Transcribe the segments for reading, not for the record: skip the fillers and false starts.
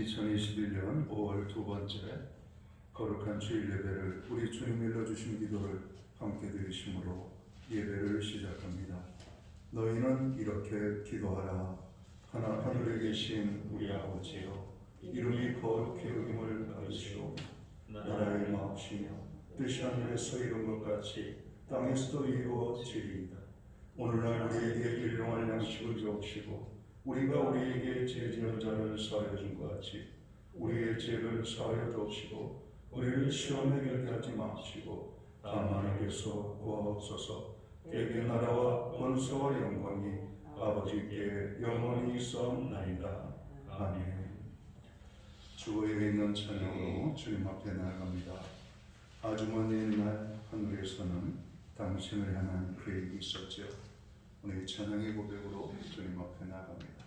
2021년 5월 두 번째 거룩한 주일 예배를 우리 주님 일러주신 기도를 함께 드리심으로 예배를 시작합니다. 너희는 이렇게 기도하라. 하늘에 계신 우리 아버지여, 이름이 거룩히 여김을 받으시오. 나라의 마옵시며 뜻이 하늘에서 이룬 것 같이 땅에서도 이루어지리이다. 오늘날 우리에게 일용할 양식을 주옵시고 우리가 우리에게 죄 지은 자를 사하여 준 것 같이 우리의 죄를 사하여 주옵시고 우리를 시험에 들게 하지 마시고 다만 악에서 구하옵소서. 대개 나라와 권세와 영광이 아버지께 영원히 있사옵나이다. 아멘. 주보에 있는 찬양으로 주님 앞에 나아갑니다. 아주 먼 옛날 하늘에서는 당신을 향한 계획이 있었죠. 오늘 찬양의 고백으로 주님 앞에 나아갑니다.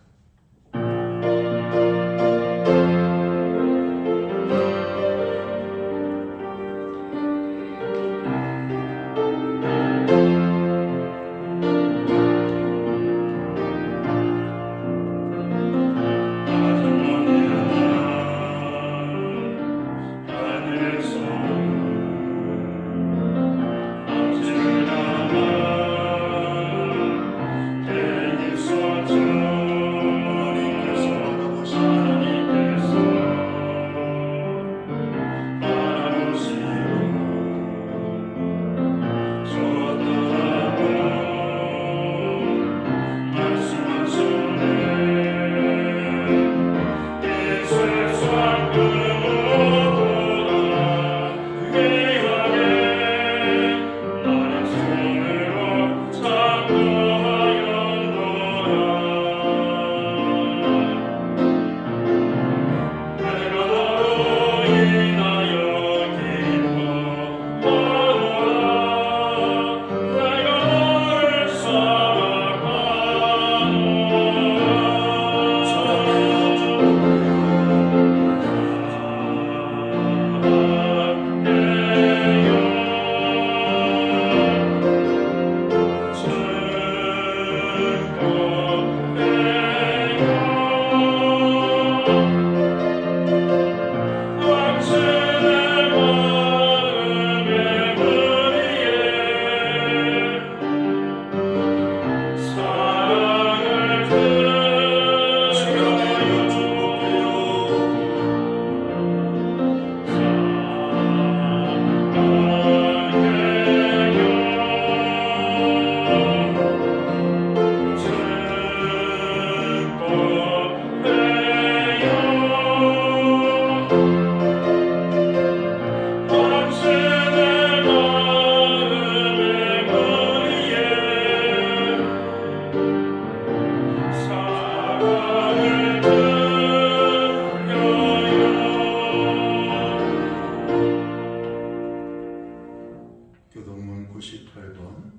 교동문 98번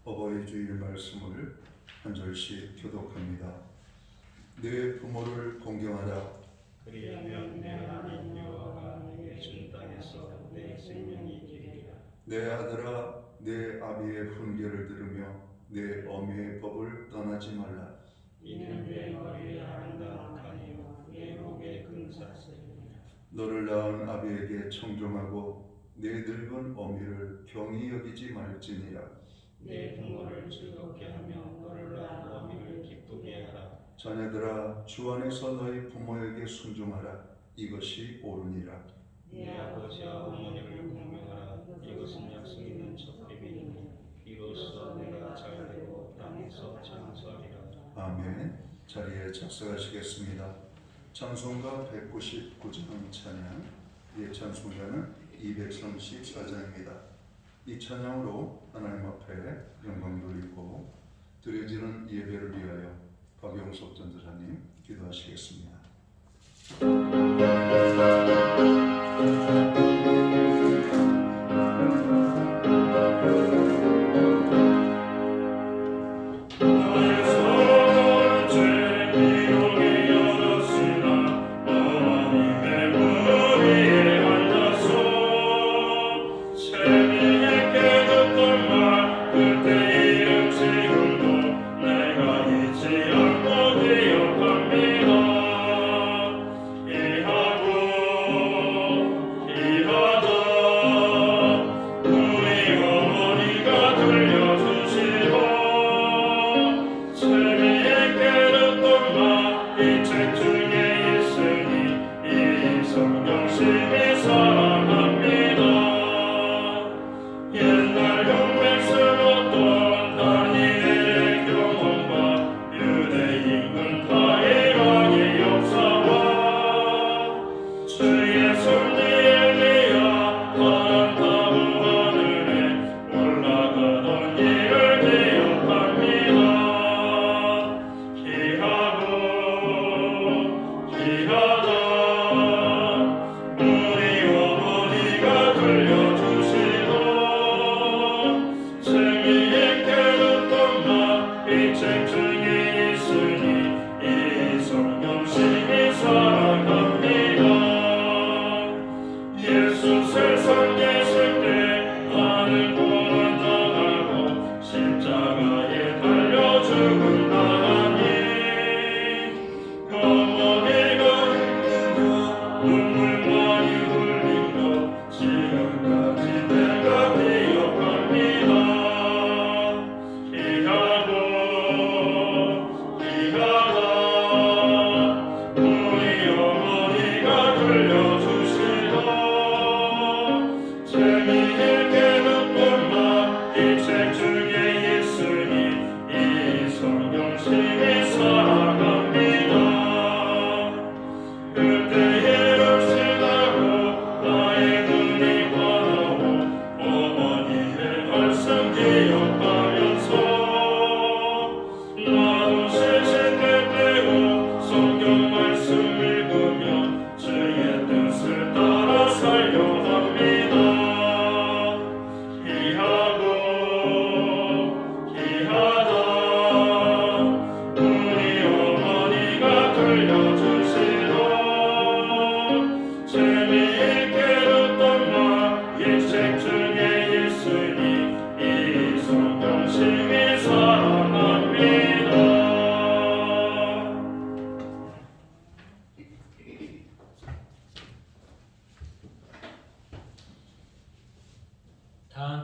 어버이 주일 말씀을 한 절씩 교독합니다. 내 부모를 공경하라. 그리하면 내 하나님 여호와가 내게 준 땅에서 내 생명이 있으리라. 내 아들아, 내 아비의 훈계를 들으며 내 어미의 법을 떠나지 말라. 이는 내 머리에 아름다움하니요 내 목에 금사슬이니라. 너를 낳은 아비에게 청종하고 내 늙은 어미를 경히 여기지 말지니라. 내 부모를 즐겁게 하며 너를 낳은 어미를 기쁘게 하라. 자녀들아, 주 안에서 너희 부모에게 순종하라. 이것이 옳으니라. 내 아버지와 어머니를 공경하라. 이것은 약속 있는 첫饼이니 이로써 내가 잘되고 땅에서 장수하리라. 아멘. 자리에 착석하시겠습니다. 찬송가 199장 찬양, 찬송가는 234장입니다. 이 찬양으로 하나님 앞에 영광 돌리고 드려지는 예배를 위하여 박영석 전도사님 기도하시겠습니다. 그때 이름 지금도 내가 잊지 않고 기억합니다.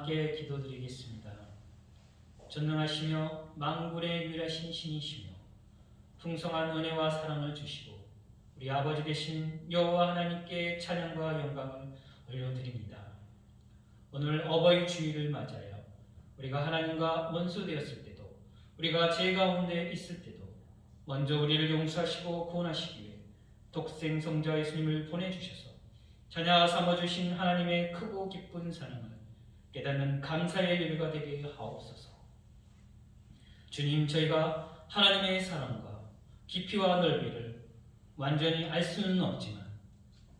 함께 기도드리겠습니다. 전능하시며 만군의 유일하신 신이시며 풍성한 은혜와 사랑을 주시고 우리 아버지 되신 여호와 하나님께 찬양과 영광을 올려드립니다. 오늘 어버이 주일을 맞아요. 우리가 하나님과 원수되었을 때도, 우리가 죄 가운데 있을 때도 먼저 우리를 용서하시고 구원하시기 위해 독생 성자 예수님을 보내주셔서 자녀 삼아주신 하나님의 크고 기쁜 사랑을 깨닫는 감사의 예배가 되게 하옵소서. 주님, 저희가 하나님의 사랑과 깊이와 넓이를 완전히 알 수는 없지만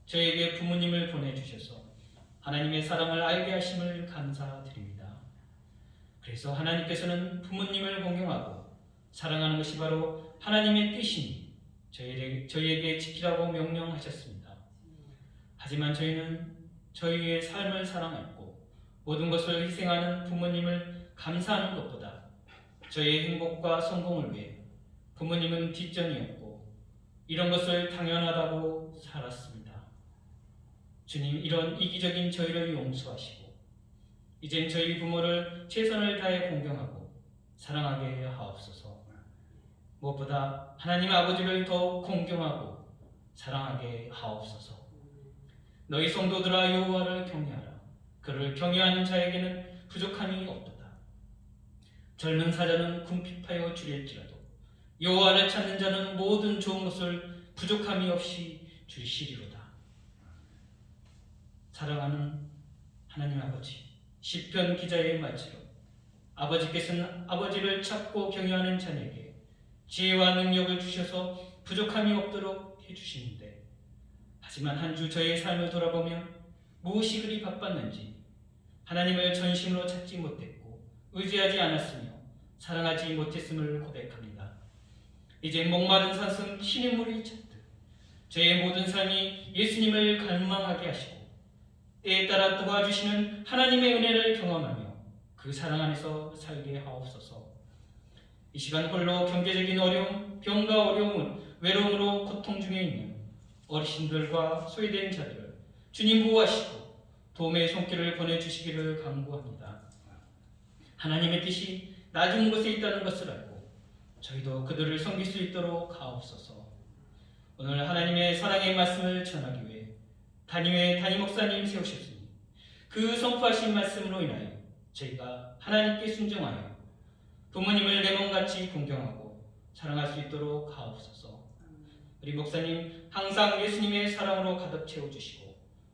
저에게 부모님을 보내주셔서 하나님의 사랑을 알게 하심을 감사드립니다. 그래서 하나님께서는 부모님을 공경하고 사랑하는 것이 바로 하나님의 뜻이니 저희에게 지키라고 명령하셨습니다. 하지만 저희는 저희의 삶을 사랑했고 모든 것을 희생하는 부모님을 감사하는 것보다 저희의 행복과 성공을 위해 부모님은 뒷전이었고 이런 것을 당연하다고 살았습니다. 주님, 이런 이기적인 저희를 용서하시고 이젠 저희 부모를 최선을 다해 공경하고 사랑하게 하옵소서. 무엇보다 하나님 아버지를 더욱 공경하고 사랑하게 하옵소서. 너희 성도들아 여호와를 경외하라. 그를 경외하는 자에게는 부족함이 없도다. 젊은 사자는 궁핍하여 주릴지라도 여호와를 찾는 자는 모든 좋은 것을 부족함이 없이 주시리로다. 사랑하는 하나님 아버지, 시편 기자의 말처럼 아버지께서는 아버지를 찾고 경외하는 자에게 지혜와 능력을 주셔서 부족함이 없도록 해주시는데, 하지만 한 주 저의 삶을 돌아보면 무엇이 그리 바빴는지 하나님을 전심으로 찾지 못했고 의지하지 않았으며 사랑하지 못했음을 고백합니다. 이제 목마른 사슴 신의 물이 찾듯 저의 모든 삶이 예수님을 갈망하게 하시고 때에 따라 도와주시는 하나님의 은혜를 경험하며 그 사랑 안에서 살게 하옵소서. 이 시간 홀로 경제적인 어려움, 병과 어려움은 외로움으로 고통 중에 있는 어르신들과 소외된 자들을 주님 보호하시고 도움의 손길을 보내주시기를 간구합니다. 하나님의 뜻이 낮은 곳에 있다는 것을 알고 저희도 그들을 섬길 수 있도록 하옵소서. 오늘 하나님의 사랑의 말씀을 전하기 위해 단임의 담임 목사님 세우셨으니 그 선포하신 말씀으로 인하여 저희가 하나님께 순종하여 부모님을 내 몸같이 공경하고 사랑할 수 있도록 하옵소서. 우리 목사님 항상 예수님의 사랑으로 가득 채워주시고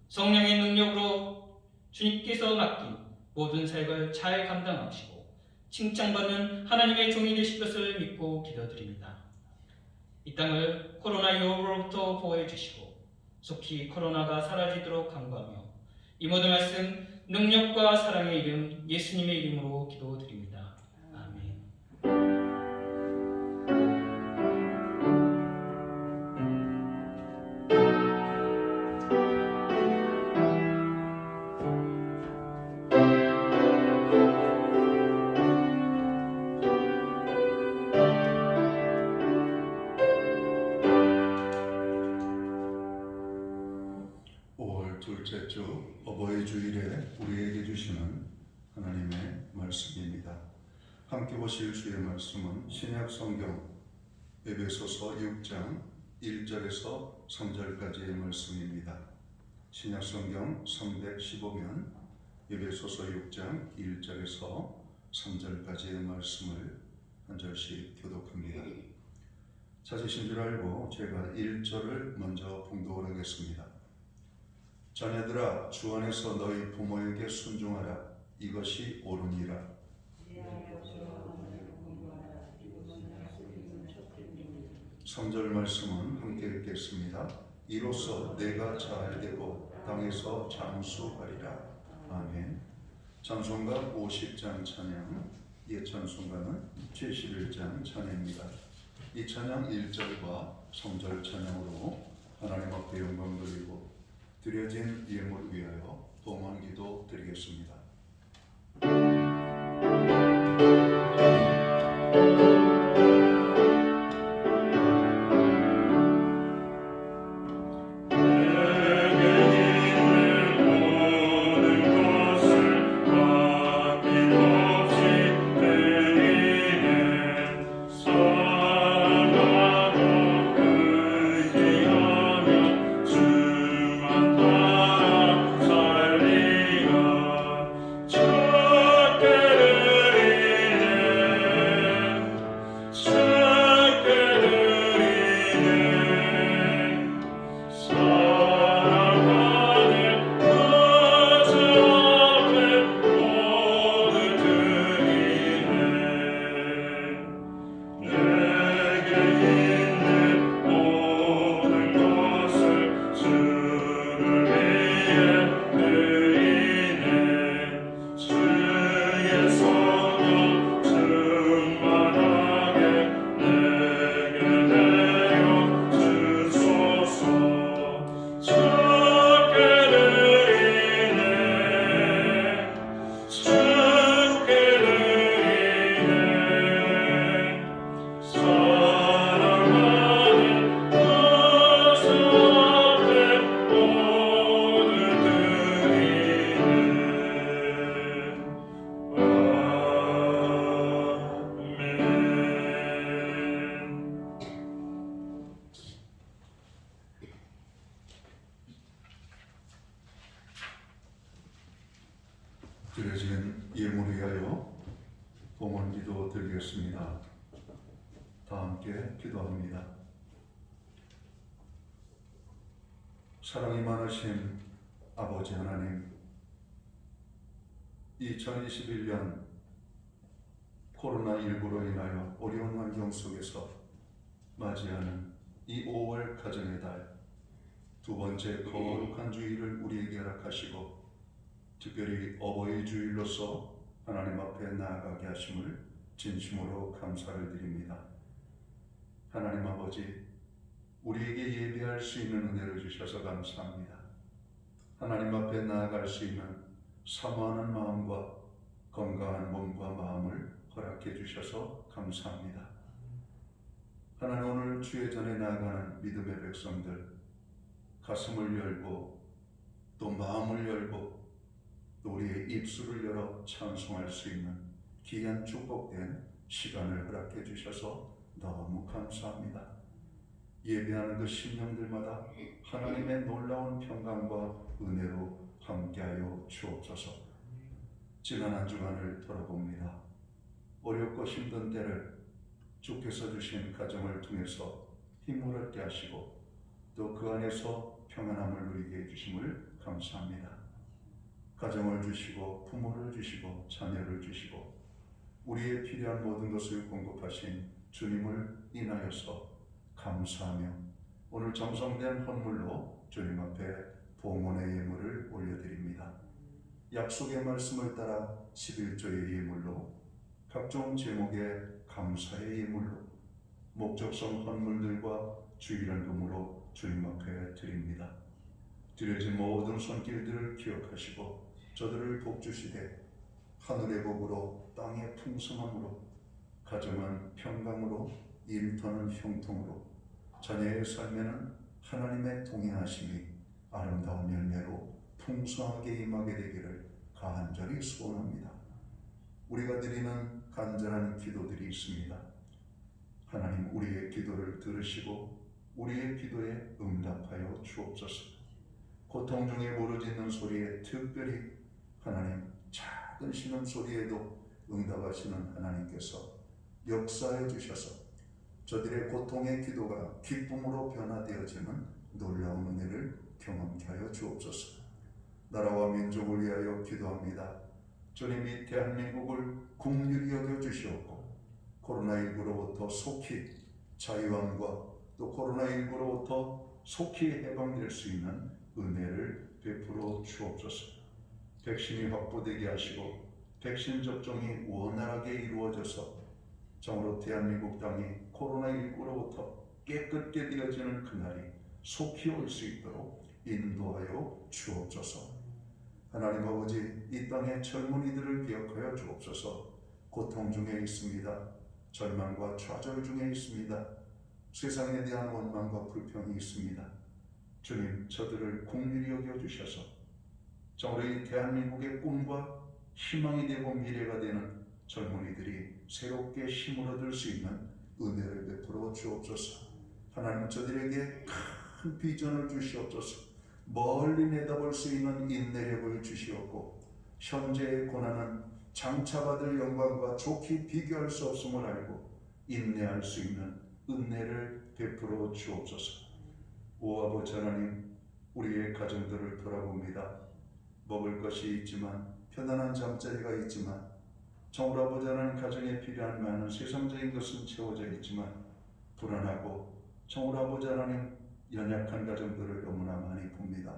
성령의 능력으로 주님께서 맡긴 모든 사역을 잘 감당하시고 칭찬받는 하나님의 종이 되실 것을 믿고 기도드립니다. 이 땅을 코로나 유혹으로부터 보호해 주시고 속히 코로나가 사라지도록 간구하며 이 모든 말씀 능력과 사랑의 이름 예수님의 이름으로 기도드립니다. 아멘. 둘째 주 어버이 주일에 우리에게 주시는 하나님의 말씀입니다. 함께 보실 주의 말씀은 신약 성경 에베소서 6장 1절에서 3절까지의 말씀입니다. 신약 성경 315면 에베소서 6장 1절에서 3절까지의 말씀을 한 절씩 교독합니다. 찾으신 줄 알고 제가 1절을 먼저 봉독을 하겠습니다. 자녀들아 주 안에서 너희 부모에게 순종하라. 이것이 옳으니라. 3절 말씀은 함께 읽겠습니다. 이로써 내가 잘되고 땅에서 장수하리라. 아멘. 찬송가 50장 찬양, 옛 찬송가는 71장 찬양입니다. 이 찬양 1절과 3절 찬양으로 하나님 앞에 영광 돌리고 드려진 예물을 위하여 봉헌 기도 드리겠습니다. 드려진 예물을 위하여 봉헌 기도 드리겠습니다. 다 함께 기도합니다. 사랑이 많으신 아버지 하나님, 2021년 코로나19로 인하여 어려운 환경 속에서 맞이하는 이 5월 가정의 달, 두 번째 거룩한 주일을 우리에게 허락하시고 특별히 어버이 주일로서 하나님 앞에 나아가게 하심을 진심으로 감사를 드립니다. 하나님 아버지, 우리에게 예배할 수 있는 은혜를 주셔서 감사합니다. 하나님 앞에 나아갈 수 있는 사모하는 마음과 건강한 몸과 마음을 허락해 주셔서 감사합니다. 하나님, 오늘 주의 전에 나아가는 믿음의 백성들, 가슴을 열고 또 마음을 열고 또 우리의 입술을 열어 찬송할 수 있는 귀한 축복된 시간을 허락해 주셔서 너무 감사합니다. 예배하는 그 심령들마다 하나님의 놀라운 평강과 은혜로 함께하여 주옵소서. 지난 한 주간을 돌아봅니다. 어렵고 힘든 때를 주께서 주신 가정을 통해서 힘을 얻게 하시고 또 그 안에서 평안함을 누리게 해주심을 감사합니다. 가정을 주시고 부모를 주시고 자녀를 주시고 우리의 필요한 모든 것을 공급하신 주님을 인하여서 감사하며 오늘 정성된 헌물로 주님 앞에 봉헌의 예물을 올려드립니다. 약속의 말씀을 따라 11조의 예물로, 각종 제목의 감사의 예물로, 목적성 헌물들과 주일헌금으로 주님 앞에 드립니다. 드려진 모든 손길들을 기억하시고 저들을 복주시되 하늘의 복으로 땅의 풍성함으로, 가정은 평강으로, 일터는 형통으로, 자녀의 삶에는 하나님의 동행하심이 아름다운 열매로 풍성하게 임하게 되기를 간절히 소원합니다. 우리가 드리는 간절한 기도들이 있습니다. 하나님, 우리의 기도를 들으시고 우리의 기도에 응답하여 주옵소서. 고통 중에 부르짖는 소리에 특별히 하나님, 작은 신음소리에도 응답하시는 하나님께서 역사해 주셔서 저들의 고통의 기도가 기쁨으로 변화되어지는 놀라운 은혜를 경험케 하여 주옵소서. 나라와 민족을 위하여 기도합니다. 주님이 대한민국을 긍휼히 여겨 주시옵고 코로나19로부터 속히 자유함과 또 코로나19로부터 속히 해방될 수 있는 은혜를 베풀어 주옵소서. 백신이 확보되게 하시고 백신 접종이 원활하게 이루어져서 정으로 대한민국 땅이 코로나19로부터 깨끗게 되어지는 그날이 속히 올 수 있도록 인도하여 주옵소서. 하나님 아버지, 이 땅의 젊은이들을 기억하여 주옵소서. 고통 중에 있습니다. 절망과 좌절 중에 있습니다. 세상에 대한 원망과 불평이 있습니다. 주님, 저들을 긍휼히 여겨주셔서 정으로 이 대한민국의 꿈과 희망이 되고 미래가 되는 젊은이들이 새롭게 힘을 얻을 수 있는 은혜를 베풀어 주옵소서. 하나님, 저들에게 큰 비전을 주시옵소서. 멀리 내다볼 수 있는 인내력을 주시옵고 현재의 고난은 장차받을 영광과 좋게 비교할 수 없음을 알고 인내할 수 있는 은혜를 베풀어 주옵소서. 오 아버지 하나님, 우리의 가정들을 돌아봅니다. 먹을 것이 있지만, 편안한 잠자리가 있지만, 정으로 아버지 하나님, 가정에 필요한 많은 세상적인 것은 채워져 있지만 불안하고 정으로 아버지 하나님, 연약한 가정들을 너무나 많이 봅니다.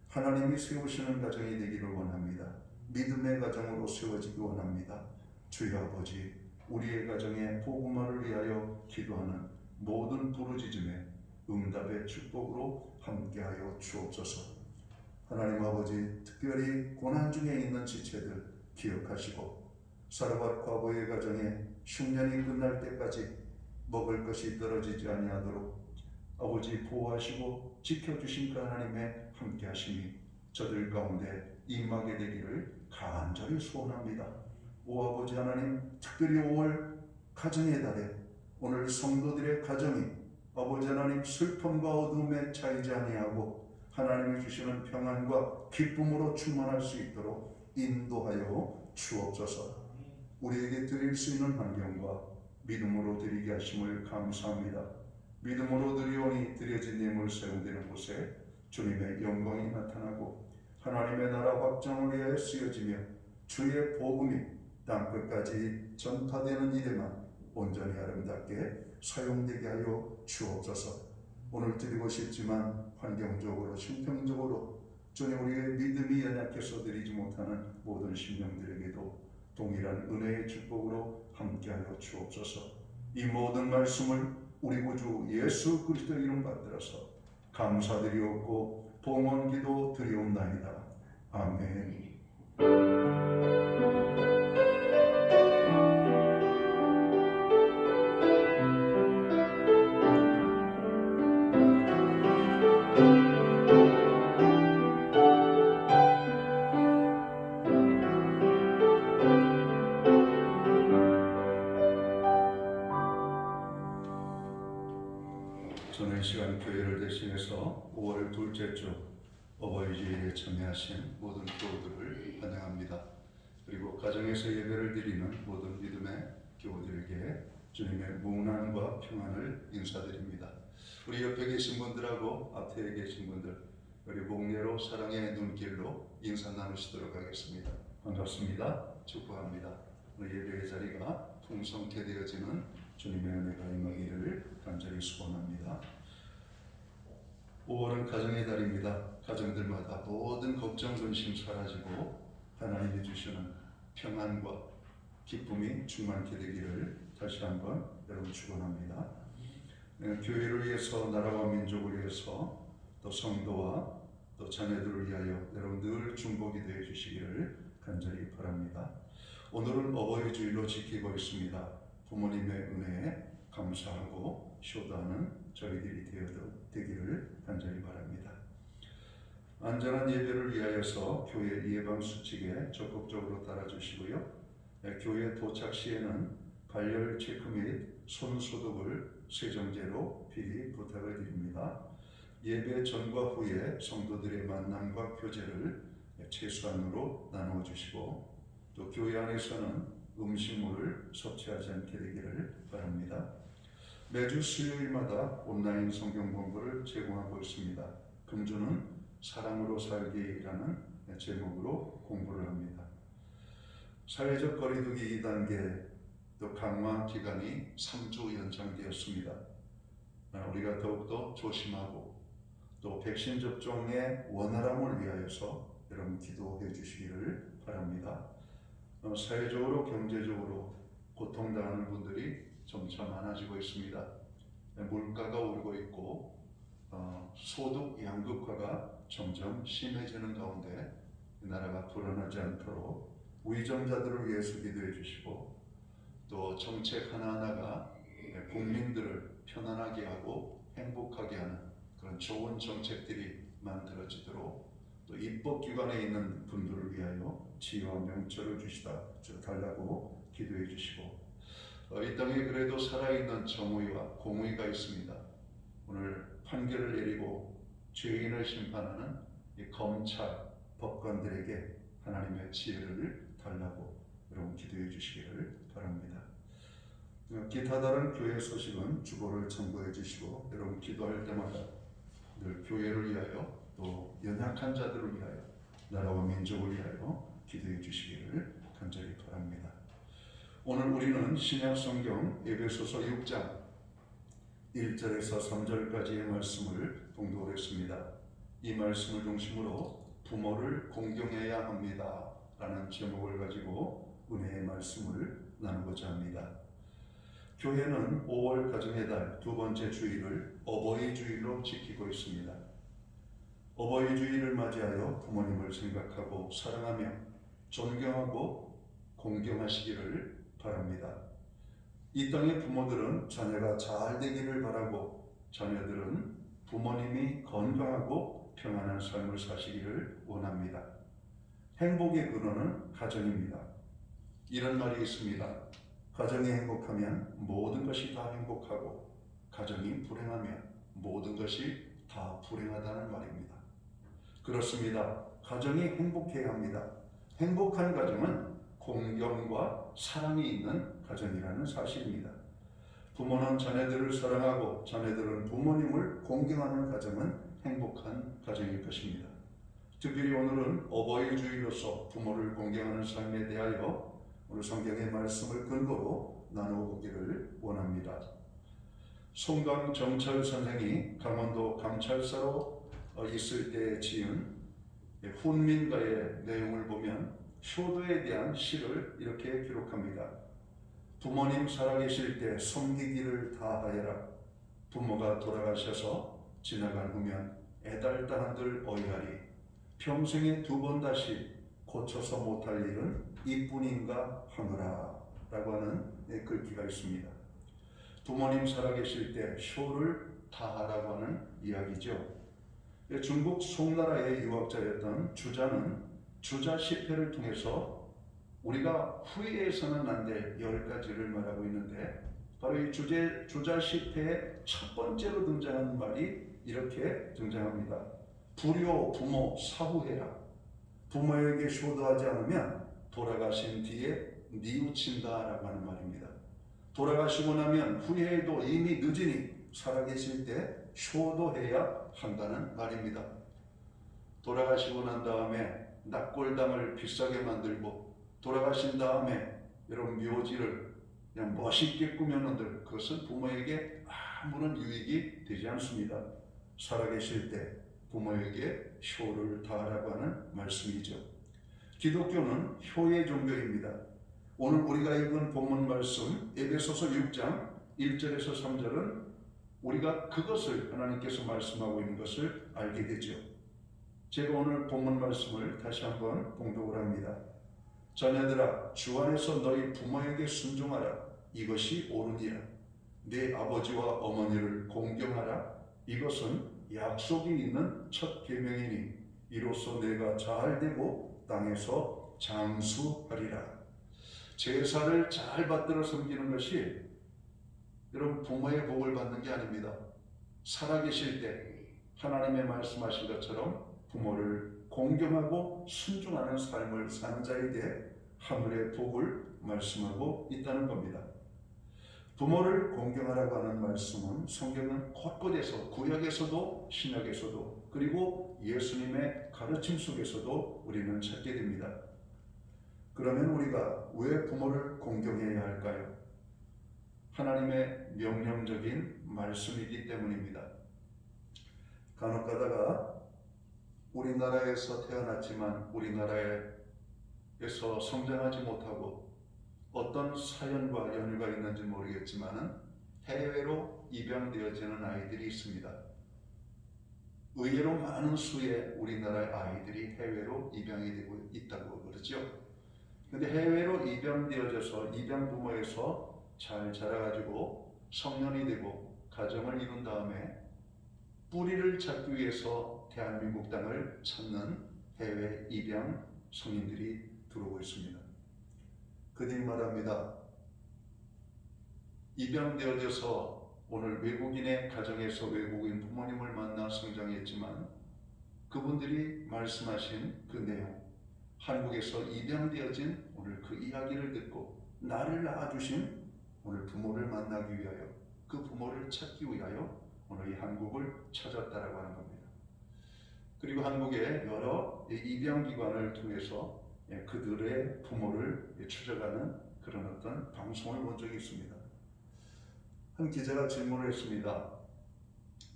하나님이 세우시는 가정이 되기를 원합니다. 믿음의 가정으로 세워지기 원합니다. 주여 아버지, 우리의 가정에 복음화를 위하여 기도하는 모든 부르짖음에 응답의 축복으로 함께하여 주옵소서. 하나님 아버지, 특별히 고난 중에 있는 지체들 기억하시고 사르밧 과부의 가정에 흉년이 끝날 때까지 먹을 것이 떨어지지 아니하도록 아버지 보호하시고 지켜주신 그 하나님의 함께하심이 저들 가운데 임하게 되기를 간절히 소원합니다. 오 아버지 하나님, 특별히 5월 가정의 달에 오늘 성도들의 가정이 아버지 하나님 슬픔과 어둠에 차이지 아니하고 하나님이 주시는 평안과 기쁨으로 충만할 수 있도록 인도하여 주옵소서. 우리에게 드릴 수 있는 환경과 믿음으로 드리게 하심을 감사합니다. 믿음으로 드리오니 드려진 예물 사용되는 곳에 주님의 영광이 나타나고 하나님의 나라 확장을 위하여 쓰여지며 주의 복음이 땅끝까지 전파되는 일에만 온전히 아름답게 사용되게 하여 주옵소서. 오늘 드리고 싶지만 환경적으로 심평적으로 주님, 우리의 믿음이 연약해서 드리지 못하는 모든 심령들에게도 동일한 은혜의 축복으로 함께하여 주옵소서. 이 모든 말씀을 우리 구주 예수 그리스도 이름 받들어서 감사드리옵고 봉헌기도 드리옵나이다. 아멘. 저는 이 시간 교회를 대신해서 5월 둘째 주 어버이주일에 참여하신 모든 교우들을 환영합니다. 그리고 가정에서 예배를 드리는 모든 믿음의 교우들에게 주님의 무난과 평안을 인사드립니다. 우리 옆에 계신 분들하고 앞에 계신 분들, 우리 목례로 사랑의 눈길로 인사 나누시도록 하겠습니다. 반갑습니다. 축복합니다. 오늘 예배의 자리가 풍성케 되어지는 주님의 은혜가 임하기를 간절히 소원합니다. 5월은 가정의 달입니다. 가정들마다 모든 걱정, 근심 사라지고 하나님이 주시는 평안과 기쁨이 충만케 되기를 다시 한번 여러분 축원합니다. 교회를 위해서, 나라와 민족을 위해서, 또 성도와 또 자녀들을 위하여 여러분 늘 중복이 되어 주시기를 간절히 바랍니다. 오늘은 어버이 주일로 지키고 있습니다. 부모님의 은혜에 감사하고 효도하는 저희들이 되기를 간절히 바랍니다. 안전한 예배를 위하여서 교회 예방 수칙에 적극적으로 따라주시고요. 교회 도착 시에는 발열 체크 및 손 소독을 세정제로 필히 부탁을 드립니다. 예배 전과 후에 성도들의 만남과 교제를 최소한으로 나누어 주시고, 또 교회 안에서는 음식물을 섭취하지 않게 되기를 바랍니다. 매주 수요일마다 온라인 성경 공부를 제공하고 있습니다. 금주는 사랑으로 살기라는 제목으로 공부를 합니다. 사회적 거리두기 2단계 또 강화 기간이 3주 연장되었습니다. 우리가 더욱더 조심하고 또 백신 접종의 원활함을 위하여서 여러분 기도해 주시기를 바랍니다. 사회적으로 경제적으로 고통당하는 분들이 점차 많아지고 있습니다. 물가가 오르고 있고 소득 양극화가 점점 심해지는 가운데 나라가 불안하지 않도록 위정자들을 위해서 기도해 주시고, 또 정책 하나하나가 국민들을 편안하게 하고 행복하게 하는 그런 좋은 정책들이 만들어지도록, 또 입법기관에 있는 분들을 위하여 지혜와 명철을 달라고 기도해 주시고, 이 땅에 그래도 살아있는 정의와 공의가 있습니다. 오늘 판결을 내리고 죄인을 심판하는 이 검찰, 법관들에게 하나님의 지혜를 달라고 여러분 기도해 주시기를 바랍니다. 기타 다른 교회 소식은 주보를 참고해 주시고, 여러분 기도할 때마다 늘 교회를 위하여 또 연약한 자들을 위하여 나라와 민족을 위하여 기도해 주시기를 간절히 바랍니다. 오늘 우리는 신약 성경 에베소서 6장 1절에서 3절까지의 말씀을 봉독했습니다. 이 말씀을 중심으로 부모를 공경해야 합니다 라는 제목을 가지고 은혜의 말씀을 나누고자 합니다. 교회는 5월 가정의 달 두 번째 주일을 어버이 주일로 지키고 있습니다. 어버이 주일을 맞이하여 부모님을 생각하고 사랑하며 존경하고 공경하시기를 바랍니다. 이 땅의 부모들은 자녀가 잘 되기를 바라고, 자녀들은 부모님이 건강하고 평안한 삶을 사시기를 원합니다. 행복의 근원은 가정입니다. 이런 말이 있습니다. 가정이 행복하면 모든 것이 다 행복하고, 가정이 불행하면 모든 것이 다 불행하다는 말입니다. 그렇습니다. 가정이 행복해야 합니다. 행복한 가정은 공경과 사랑이 있는 가정이라는 사실입니다. 부모는 자녀들을 사랑하고 자녀들은 부모님을 공경하는 가정은 행복한 가정일 것입니다. 특별히 오늘은 어버이 주일로서 부모를 공경하는 삶에 대하여 오늘 성경의 말씀을 근거로 나누어 보기를 원합니다. 송강 정철 선생이 강원도 감찰사로 있을 때 지은 훈민가의 내용을 보면 효도에 대한 시를 이렇게 기록합니다. 부모님 살아계실 때 섬기기를 다하여라. 부모가 돌아가셔서 지나간 후면 애달다 한들 어이하리. 평생에 두 번 다시 고쳐서 못할 일은 이뿐인가 하노라 라고 하는 글귀가 있습니다. 부모님 살아계실 때 효를 다하라고 하는 이야기죠. 중국 송나라의 유학자였던 주자는 주자 10회를 통해서 우리가 후회해서는 안 될 10가지를 말하고 있는데, 바로 이 주자 10회의 첫 번째로 등장하는 말이 이렇게 등장합니다. 불효 부모 사후해라. 부모에게 효도하지 않으면 돌아가신 뒤에 뉘우친다라고 하는 말입니다. 돌아가시고 나면 후회해도 이미 늦으니 살아계실 때 효도해야 한다는 말입니다. 돌아가시고 난 다음에 납골당을 비싸게 만들고, 돌아가신 다음에 여러분 묘지를 그냥 멋있게 꾸며놓는들 그것은 부모에게 아무런 유익이 되지 않습니다. 살아계실 때 부모에게 효를 다하라고 하는 말씀이죠. 기독교는 효의 종교입니다. 오늘 우리가 읽은 본문 말씀 에베소서 6장 1절에서 3절은 우리가 그것을 하나님께서 말씀하고 있는 것을 알게 되죠. 제가 오늘 본문 말씀을 다시 한번 봉독을 합니다. 자녀들아 주 안에서 너희 부모에게 순종하라. 이것이 옳으니라. 네 아버지와 어머니를 공경하라. 이것은 약속이 있는 첫 계명이니 이로써 내가 잘 되고 땅에서 장수하리라. 제사를 잘 받들어 섬기는 것이 여러분 부모의 복을 받는 게 아닙니다. 살아계실 때 하나님의 말씀하신 것처럼 부모를 공경하고 순종하는 삶을 사는 자에게 하늘의 복을 말씀하고 있다는 겁니다. 부모를 공경하라고 하는 말씀은 성경은 곳곳에서 구약에서도 신약에서도 그리고 예수님의 가르침 속에서도 우리는 찾게 됩니다. 그러면 우리가 왜 부모를 공경해야 할까요? 하나님의 명령적인 말씀이기 때문입니다. 간혹 가다가 우리나라에서 태어났지만 우리나라에서 성장하지 못하고 어떤 사연과 연유가 있는지 모르겠지만 해외로 입양되어지는 아이들이 있습니다. 의외로 많은 수의 우리나라의 아이들이 해외로 입양이 되고 있다고 그러죠. 근데 해외로 입양되어져서 입양 부모에서 잘 자라가지고 성년이 되고 가정을 이룬 다음에 뿌리를 찾기 위해서 대한민국 땅을 찾는 해외 입양 성인들이 들어오고 있습니다. 그들이 말합니다. 입양되어져서 오늘 외국인의 가정에서 외국인 부모님을 만나 성장했지만 그분들이 말씀하신 그 내용, 한국에서 입양되어진 오늘 그 이야기를 듣고 나를 낳아주신 오늘 부모를 만나기 위하여 그 부모를 찾기 위하여 오늘 이 한국을 찾았다라고 하는 겁니다. 그리고 한국의 여러 입양기관을 통해서 그들의 부모를 추적하는 그런 어떤 방송을 본 적이 있습니다. 한 기자가 질문을 했습니다.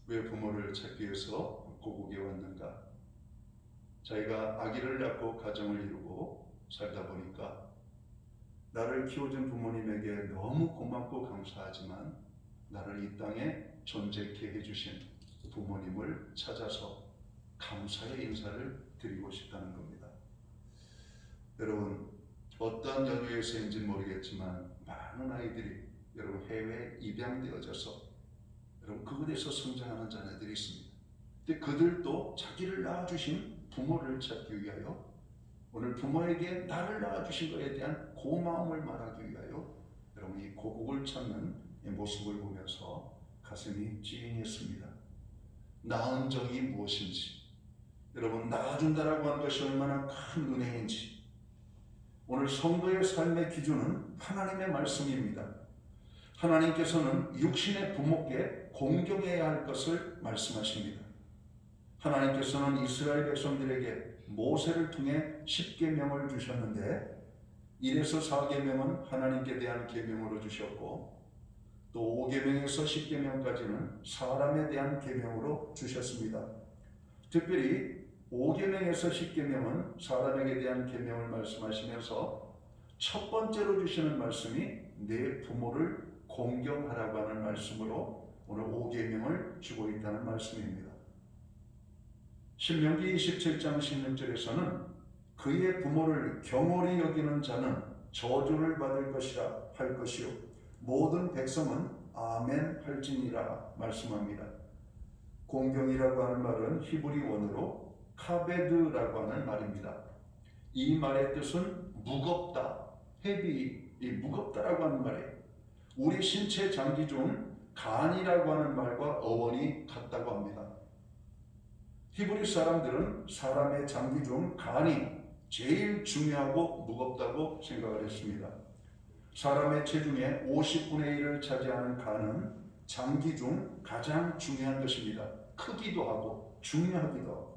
왜 부모를 찾기 위해서 고국에 왔는가? 자기가 아기를 낳고 가정을 이루고 살다 보니까 나를 키워준 부모님에게 너무 고맙고 감사하지만 나를 이 땅에 존재케 해주신 부모님을 찾아서 감사의 인사를 드리고 싶다는 겁니다. 여러분 어떤 연유에서인지 모르겠지만 많은 아이들이 여러분 해외에 입양되어져서 여러분 그곳에서 성장하는 자녀들이 있습니다. 근데 그들도 자기를 낳아주신 부모를 찾기 위하여 오늘 부모에게 나를 낳아주신 것에 대한 고마움을 말하기 위하여 여러분 이 고국을 찾는 이 모습을 보면서 가슴이 찡했습니다. 낳은 정이 무엇인지, 여러분 낳아준다라고 하는 것이 얼마나 큰 은혜인지, 오늘 성도의 삶의 기준은 하나님의 말씀입니다. 하나님께서는 육신의 부모께 공경해야 할 것을 말씀하십니다. 하나님께서는 이스라엘 백성들에게 모세를 통해 10계명을 주셨는데 1에서 4계명은 하나님께 대한 계명으로 주셨고 또 5계명에서 10계명까지는 사람에 대한 계명으로 주셨습니다. 특별히 5계명에서 10계명은 사람에게 대한 계명을 말씀하시면서 첫 번째로 주시는 말씀이 내 부모를 공경하라고 하는 말씀으로 오늘 5계명을 주고 있다는 말씀입니다. 신명기 27장 16절에서는 그의 부모를 경홀히 여기는 자는 저주를 받을 것이라 할 것이요 모든 백성은 아멘 할지니라 말씀합니다. 공경이라고 하는 말은 히브리 원어로 카베드라고 하는 말입니다. 이 말의 뜻은 무겁다, 헤비, 무겁다라고 하는 말이에요. 우리 신체 장기 중 간이라고 하는 말과 어원이 같다고 합니다. 히브리 사람들은 사람의 장기 중 간이 제일 중요하고 무겁다고 생각을 했습니다. 사람의 체중의 50분의 1을 차지하는 간은 장기 중 가장 중요한 것입니다. 크기도 하고 중요하기도 하고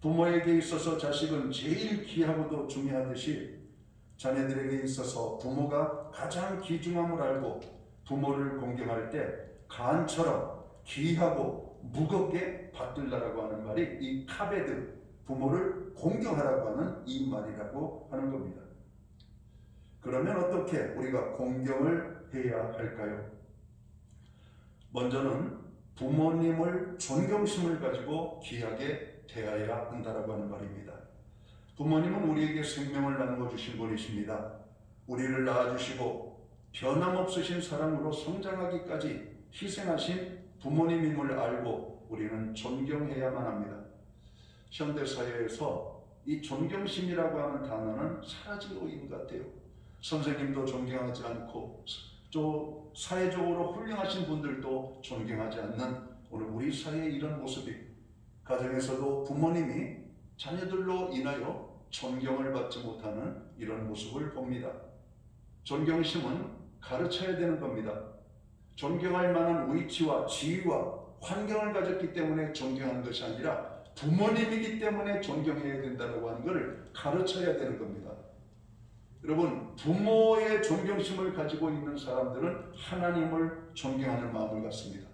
부모에게 있어서 자식은 제일 귀하고도 중요하듯이 자녀들에게 있어서 부모가 가장 귀중함을 알고 부모를 공경할 때 간처럼 귀하고 무겁게 받들라라고 하는 말이 이 카베드, 부모를 공경하라고 하는 이 말이라고 하는 겁니다. 그러면 어떻게 우리가 공경을 해야 할까요? 먼저는 부모님을 존경심을 가지고 귀하게 대해야 한다라고 하는 말입니다. 부모님은 우리에게 생명을 나누어 주신 분이십니다. 우리를 낳아주시고 변함없으신 사랑으로 성장하기까지 희생하신 부모님임을 알고 우리는 존경해야만 합니다. 현대사회에서 이 존경심이라고 하는 단어는 사라지고 있는 것 같아요. 선생님도 존경하지 않고 또 사회적으로 훌륭하신 분들도 존경하지 않는 오늘 우리 사회의 이런 모습이, 가정에서도 부모님이 자녀들로 인하여 존경을 받지 못하는 이런 모습을 봅니다. 존경심은 가르쳐야 되는 겁니다. 존경할 만한 위치와 지위와 환경을 가졌기 때문에 존경하는 것이 아니라 부모님이기 때문에 존경해야 된다고 하는 것을 가르쳐야 되는 겁니다. 여러분, 부모의 존경심을 가지고 있는 사람들은 하나님을 존경하는 마음을 갖습니다.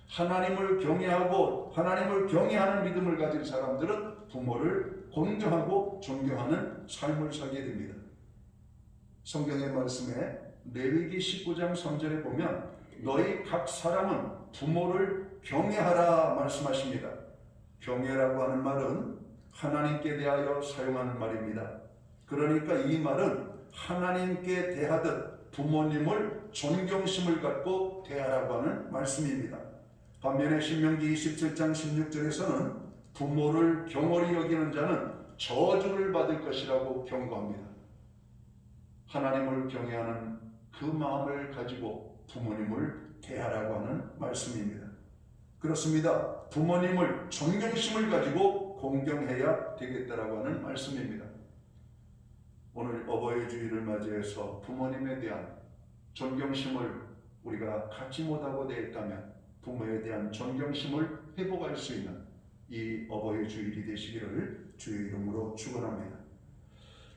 하나님을 경외하고 하나님을 경외하는 믿음을 가진 사람들은 부모를 공경하고 존경하는 삶을 살게 됩니다. 성경의 말씀에 레위기 19장 3절에 보면 너희 각 사람은 부모를 경외하라 말씀하십니다. 경외라고 하는 말은 하나님께 대하여 사용하는 말입니다. 그러니까 이 말은 하나님께 대하듯 부모님을 존경심을 갖고 대하라고 하는 말씀입니다. 반면에 신명기 27장 16절에서는 부모를 경홀히 여기는 자는 저주를 받을 것이라고 경고합니다. 하나님을 경외하는 그 마음을 가지고 부모님을 대하라고 하는 말씀입니다. 그렇습니다. 부모님을 존경심을 가지고 공경해야 되겠다라고 하는 말씀입니다. 오늘 어버이 주일을 맞이해서 부모님에 대한 존경심을 우리가 갖지 못하고 있다면 부모에 대한 존경심을 회복할 수 있는 이 어버이 주일이 되시기를 주의 이름으로 축원합니다.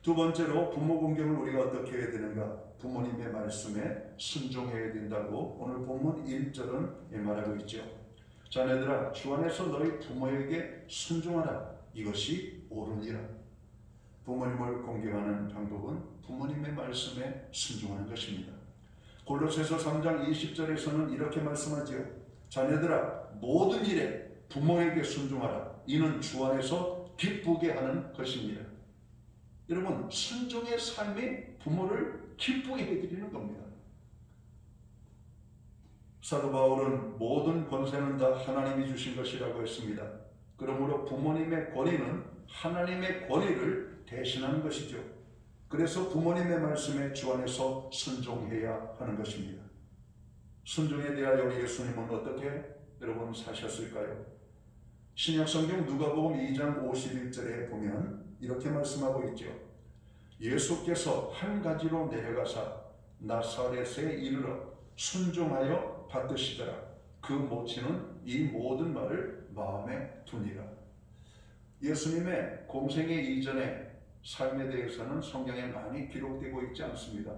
두 번째로 부모 공경을 우리가 어떻게 해야 되는가? 부모님의 말씀에 순종해야 된다고 오늘 본문 1절은 말하고 있죠. 자녀들아, 주 안에서 너희 부모에게 순종하라. 이것이 옳으니라. 부모님을 공경하는 방법은 부모님의 말씀에 순종하는 것입니다. 골로새서 3장 20절에서는 이렇게 말씀하지요. 자녀들아, 모든 일에 부모에게 순종하라. 이는 주 안에서 기쁘게 하는 것입니다. 여러분, 순종의 삶이 부모를 기쁘게 해드리는 겁니다. 사도 바울은 모든 권세는 다 하나님이 주신 것이라고 했습니다. 그러므로 부모님의 권위는 하나님의 권위를 대신하는 것이죠. 그래서 부모님의 말씀에 주 안에서 순종해야 하는 것입니다. 순종에 대하여 우리 예수님은 어떻게 여러분 사셨을까요? 신약성경 누가복음 2장 51절에 보면 이렇게 말씀하고 있죠. 예수께서 한 가지로 내려가사 나사렛에 이르러 순종하여 받으시더라. 그 모친은 이 모든 말을 마음에 두니라. 예수님의 공생애 이전의 삶에 대해서는 성경에 많이 기록되고 있지 않습니다.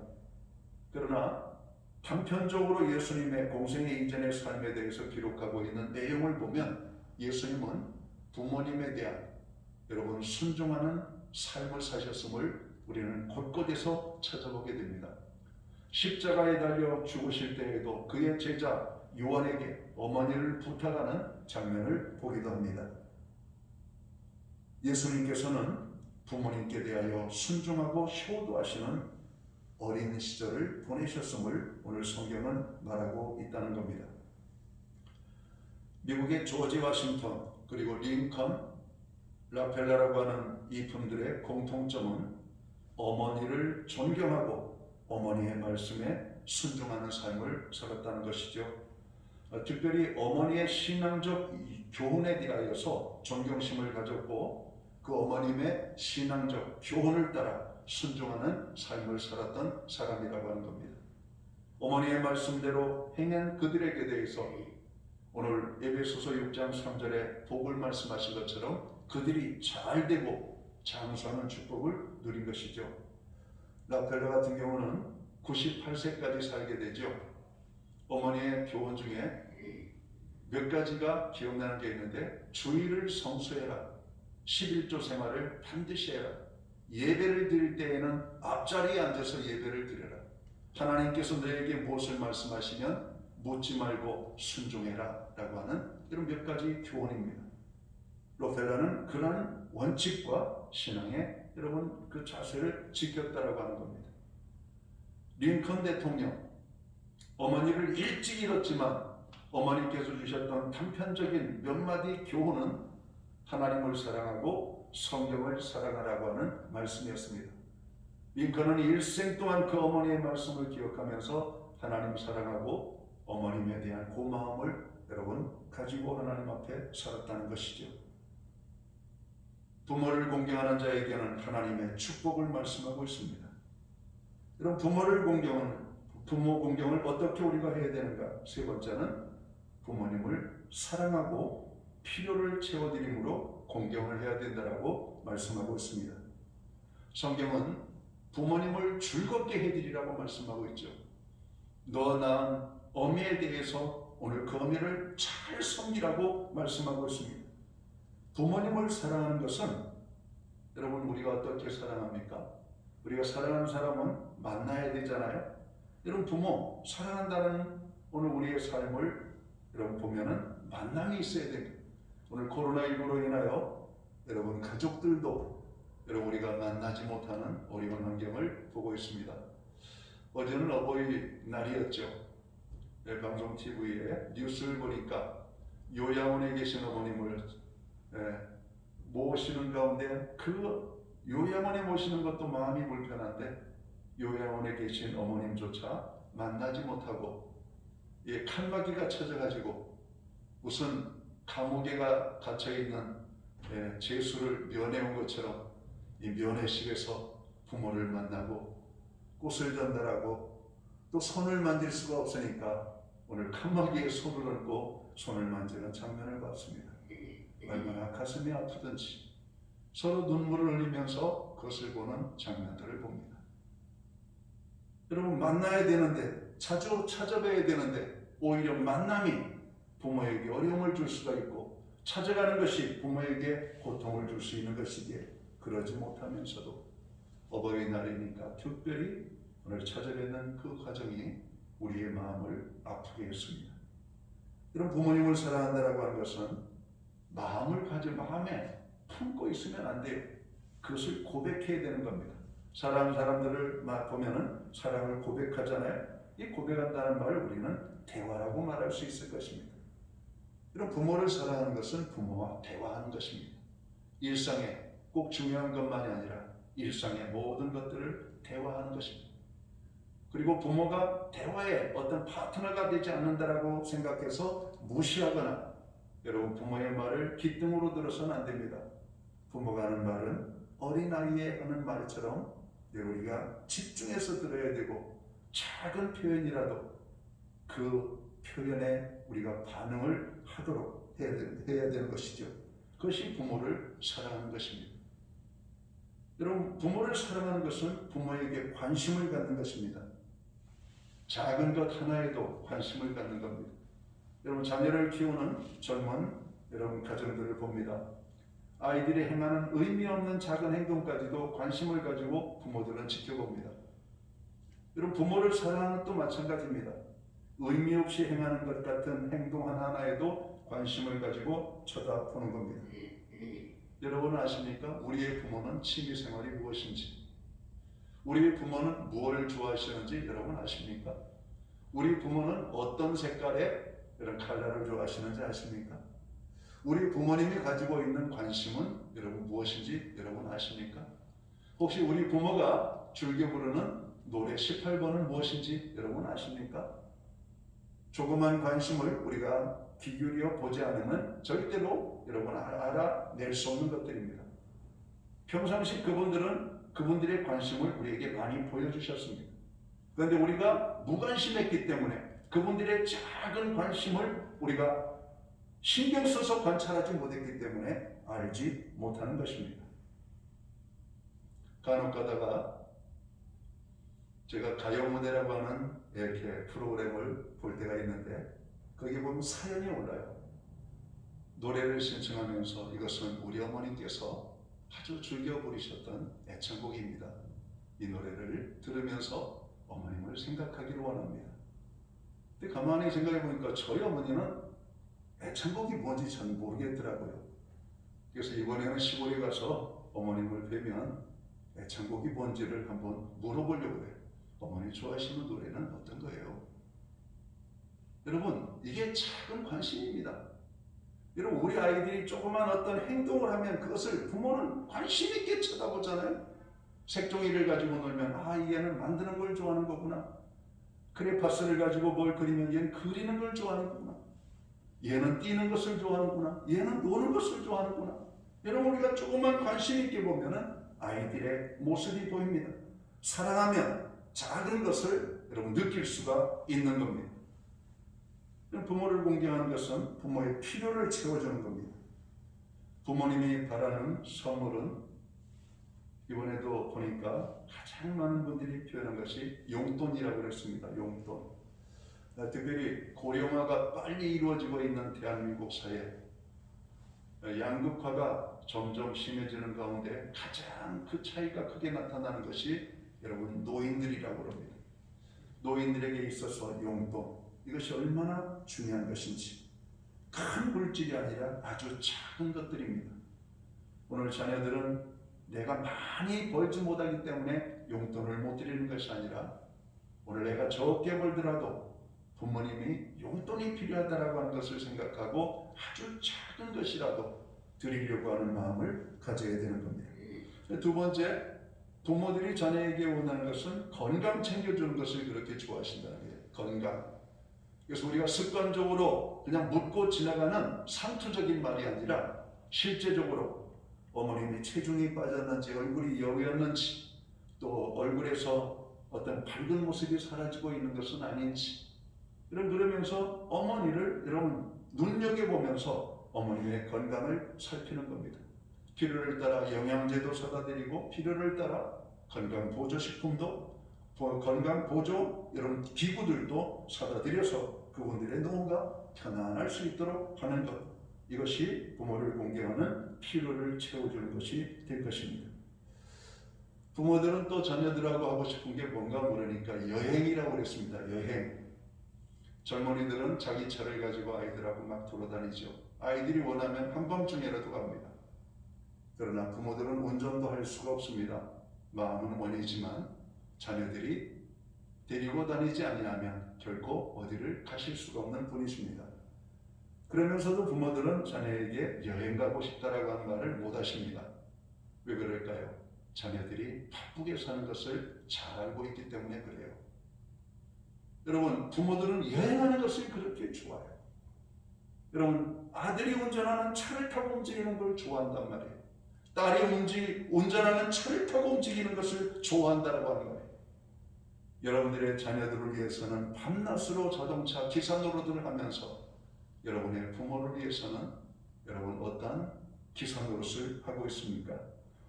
그러나 단편적으로 예수님의 공생애 이전의 삶에 대해서 기록하고 있는 내용을 보면 예수님은 부모님에 대한 여러분 순종하는 삶을 사셨음을 우리는 곳곳에서 찾아보게 됩니다. 십자가에 달려 죽으실 때에도 그의 제자 요한에게 어머니를 부탁하는 장면을 보기도 합니다. 예수님께서는 부모님께 대하여 순종하고 효도하시는 어린 시절을 보내셨음을 오늘 성경은 말하고 있다는 겁니다. 미국의 조지 워싱턴 그리고 링컨, 라펠라라고 하는 이 분들의 공통점은 어머니를 존경하고 어머니의 말씀에 순종하는 삶을 살았다는 것이죠. 특별히 어머니의 신앙적 교훈에 대하여서 존경심을 가졌고 그 어머님의 신앙적 교훈을 따라 순종하는 삶을 살았던 사람이라고 하는 겁니다. 어머니의 말씀대로 행한 그들에게 대해서 오늘 에베소서 6장 3절에 복을 말씀하신 것처럼 그들이 잘 되고 장수하는 축복을 누린 것이죠. 라펠러 같은 경우는 98세까지 살게 되죠. 어머니의 교훈 중에 몇 가지가 기억나는 게 있는데, 주의를 성수해라, 11조 생활을 반드시 해라, 예배를 드릴 때에는 앞자리에 앉아서 예배를 드려라, 하나님께서 너에게 무엇을 말씀하시면 묻지 말고 순종해라 라고 하는 이런 몇 가지 교훈입니다. 록펠러는 그런 원칙과 신앙의 여러분 그 자세를 지켰다라고 하는 겁니다. 링컨 대통령, 어머니를 일찍 잃었지만 어머니께서 주셨던 단편적인 몇 마디 교훈은 하나님을 사랑하고 성경을 사랑하라고 하는 말씀이었습니다. 링컨은 일생 동안 그 어머니의 말씀을 기억하면서 하나님 사랑하고 어머님에 대한 고마움을 여러분 가지고 하나님 앞에 살았다는 것이죠. 부모를 공경하는 자에게는 하나님의 축복을 말씀하고 있습니다. 이런 부모 공경을 어떻게 우리가 해야 되는가? 세 번째는 부모님을 사랑하고 필요를 채워드림으로 공경을 해야 된다라고 말씀하고 있습니다. 성경은 부모님을 즐겁게 해드리라고 말씀하고 있죠. 너 낳은 어미에 대해서 오늘 그 어미를 잘 섬기라고 말씀하고 있습니다. 부모님을 사랑하는 것은 여러분 우리가 어떻게 사랑합니까? 우리가 사랑하는 사람은 만나야 되잖아요. 여러분 부모 사랑한다는 오늘 우리의 삶을 여러분 보면은 만남이 있어야 됩니다. 오늘 코로나19로 인하여 여러분 가족들도 여러분 우리가 만나지 못하는 어려운 환경을 보고 있습니다. 어제는 어버이날이었죠. 방송 TV에 뉴스를 보니까 요양원에 계신 어머님을 모시는 가운데 그 요양원에 모시는 것도 마음이 불편한데 요양원에 계신 어머님조차 만나지 못하고 칸막이가 쳐져가지고 무슨 감옥에가 갇혀있는 죄수를 면회온 것처럼 이 면회실에서 부모를 만나고 꽃을 전달하고 또 손을 만질 수가 없으니까 오늘 칸막이에 손을 얹고 손을 만지는 장면을 봤습니다. 얼마나 가슴이 아프든지 서로 눈물을 흘리면서 그것을 보는 장면들을 봅니다. 여러분 만나야 되는데 자주 찾아뵈야 되는데 오히려 만남이 부모에게 어려움을 줄 수가 있고 찾아가는 것이 부모에게 고통을 줄 수 있는 것이기에 그러지 못하면서도 어버이날이니까 특별히 오늘 찾아뵙는 그 과정이 우리의 마음을 아프게 했습니다. 이런 부모님을 사랑한다라고 하는 것은 마음에 품고 있으면 안 돼요. 그것을 고백해야 되는 겁니다. 사랑하는 사람들을 보면은 사랑을 고백하잖아요. 이 고백한다는 말을 우리는 대화라고 말할 수 있을 것입니다. 이런 부모를 사랑하는 것은 부모와 대화하는 것입니다. 일상에 꼭 중요한 것만이 아니라 일상의 모든 것들을 대화하는 것입니다. 그리고 부모가 대화의 어떤 파트너가 되지 않는다라고 생각해서 무시하거나 여러분 부모의 말을 귓등으로 들어서는 안 됩니다. 부모가 하는 말은 어린아이에 하는 말처럼 우리가 집중해서 들어야 되고 작은 표현이라도 그 표현에 우리가 반응을 하도록 해야 되는 것이죠. 그것이 부모를 사랑하는 것입니다. 여러분 부모를 사랑하는 것은 부모에게 관심을 갖는 것입니다. 작은 것 하나에도 관심을 갖는 겁니다. 여러분 자녀를 키우는 젊은 여러분 가정들을 봅니다. 아이들이 행하는 의미 없는 작은 행동까지도 관심을 가지고 부모들은 지켜봅니다. 여러분 부모를 사랑하는 것도 마찬가지입니다. 의미 없이 행하는 것 같은 행동 하나하나에도 관심을 가지고 쳐다보는 겁니다. 여러분은 아십니까? 우리의 부모는 취미생활이 무엇인지, 우리의 부모는 무엇을 좋아하시는지 여러분 아십니까? 우리 부모는 어떤 색깔의 이런 컬러를 좋아하시는지 아십니까? 우리 부모님이 가지고 있는 관심은 여러분 무엇인지 여러분 아십니까? 혹시 우리 부모가 즐겨 부르는 노래 18번은 무엇인지 여러분 아십니까? 조그만 관심을 우리가 귀 기울여 보지 않으면 절대로 여러분 알아낼 수 없는 것들입니다. 평상시 그분들의 관심을 우리에게 많이 보여주셨습니다. 그런데 우리가 무관심했기 때문에 그분들의 작은 관심을 우리가 신경 써서 관찰하지 못했기 때문에 알지 못하는 것입니다. 간혹 가다가 제가 가요 무대라고 하는 이렇게 프로그램을 볼 때가 있는데 거기 보면 사연이 올라요. 노래를 신청하면서 이것은 우리 어머니께서 아주 즐겨 부르셨던 애창곡입니다. 이 노래를 들으면서 어머님을 생각하기를 원합니다. 근데 가만히 생각해 보니까 저희 어머니는 애창곡이 뭔지 전 모르겠더라고요. 그래서 이번에는 시골에 가서 어머님을 뵈면 애창곡이 뭔지를 한번 물어보려고 해요. 어머니 좋아하시는 노래는 어떤 거예요? 여러분, 이게 작은 관심입니다. 여러분, 우리 아이들이 조그만 어떤 행동을 하면 그것을 부모는 관심 있게 쳐다보잖아요. 색종이를 가지고 놀면 얘는 만드는 걸 좋아하는 거구나. 크레파스를 가지고 뭘 그리면 얘는 그리는 걸 좋아하는구나. 얘는 뛰는 것을 좋아하는구나. 얘는 노는 것을 좋아하는구나. 여러분, 우리가 조금만 관심 있게 보면은 아이들의 모습이 보입니다. 사랑하면 작은 것을 여러분 느낄 수가 있는 겁니다. 부모를 공경하는 것은 부모의 필요를 채워주는 겁니다. 부모님이 바라는 선물은 이번에도 보니까 가장 많은 분들이 표현한 것이 용돈이라고 그랬습니다. 용돈. 특별히 고령화가 빨리 이루어지고 있는 대한민국 사회, 양극화가 점점 심해지는 가운데 가장 그 차이가 크게 나타나는 것이 여러분 노인들이라고 합니다. 노인들에게 있어서 용돈, 이것이 얼마나 중요한 것인지, 큰 물질이 아니라 아주 작은 것들입니다. 오늘 자녀들은 내가 많이 벌지 못하기 때문에 용돈을 못 드리는 것이 아니라 오늘 내가 적게 벌더라도 부모님이 용돈이 필요하다라고 하는 것을 생각하고 아주 작은 것이라도 드리려고 하는 마음을 가져야 되는 겁니다. 두 번째, 부모들이 자녀에게 원하는 것은 건강 챙겨주는 것을 그렇게 좋아하신다는 거예요. 건강. 그래서 우리가 습관적으로 그냥 묻고 지나가는 상투적인 말이 아니라 실제적으로 어머님이 체중이 빠졌는지, 얼굴이 여였는지, 또 얼굴에서 어떤 밝은 모습이 사라지고 있는 것은 아닌지, 그러면서 어머니를 여러분 눈여겨보면서 어머님의 건강을 살피는 겁니다. 필요를 따라 영양제도 사다 드리고, 필요를 따라 건강 보조식품도, 건강 보조 여러분 기구들도 사다 드려서 그분들의 노후가 편안할 수 있도록 하는 것, 이것이 부모를 공경하는 필요를 채워주는 것이 될 것입니다. 부모들은 또 자녀들하고 하고 싶은 게 뭔가 모르니까 여행이라고 그랬습니다. 여행. 젊은이들은 자기 차를 가지고 아이들하고 막 돌아다니죠. 아이들이 원하면 한밤중에라도 갑니다. 그러나 부모들은 운전도 할 수가 없습니다. 마음은 원이지만 자녀들이 데리고 다니지 아니하면 결코 어디를 가실 수가 없는 분이십니다. 그러면서도 부모들은 자녀에게 여행 가고 싶다라고 하는 말을 못 하십니다. 왜 그럴까요? 자녀들이 바쁘게 사는 것을 잘 알고 있기 때문에 그래요. 여러분, 부모들은 여행하는 것을 그렇게 좋아해요. 여러분, 아들이 운전하는 차를 타고 움직이는 걸 좋아한단 말이에요. 딸이 운전하는 차를 타고 움직이는 것을 좋아한다고 하는 거예요. 여러분들의 자녀들을 위해서는 밤낮으로 자동차 기사 노릇을 하면서 여러분의 부모를 위해서는 여러분 어떤 기사 노릇을 하고 있습니까?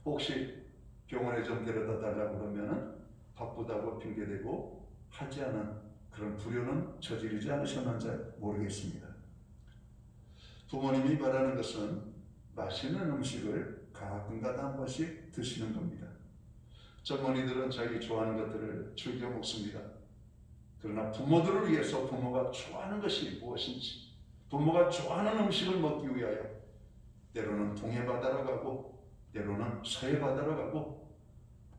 혹시 병원에 좀 데려다 달라고 그러면 바쁘다고 핑계대고 하지 않은 그런 불효는 저지르지 않으셨는지 모르겠습니다. 부모님이 바라는 것은 맛있는 음식을 가끔가다 한 번씩 드시는 겁니다. 젊은이들은 자기 좋아하는 것들을 즐겨 먹습니다. 그러나 부모들을 위해서 부모가 좋아하는 것이 무엇인지, 부모가 좋아하는 음식을 먹기 위하여 때로는 동해 바다로 가고, 때로는 서해 바다로 가고,